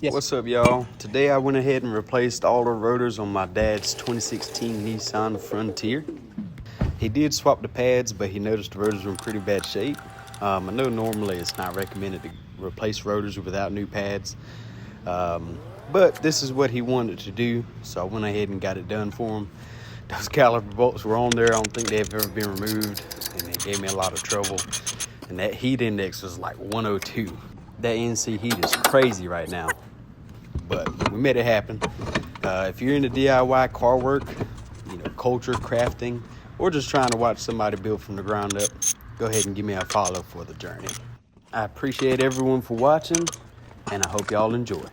Yes. What's up, y'all? Today I went ahead and replaced all the rotors on my dad's 2016 Nissan Frontier. He did swap the pads, but he noticed the rotors were in pretty bad shape. I know normally it's not recommended to replace rotors without new pads, but this is what he wanted to do, so I went ahead and got it done for him. Those caliper bolts were on there. I don't think they've ever been removed, and they gave me a lot of trouble. And that heat index was like 102. That NC heat is crazy right now, but we made it happen. If you're into DIY car work, culture, crafting, or just trying to watch somebody build from the ground up, go ahead and give me a follow for the journey. I appreciate everyone for watching, and I hope y'all enjoy.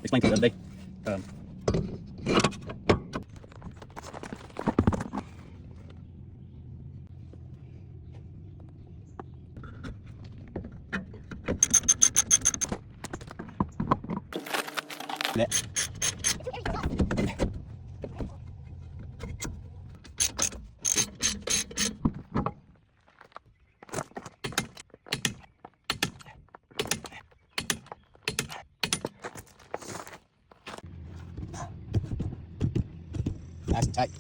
Explain to you the other day. Nice and tight.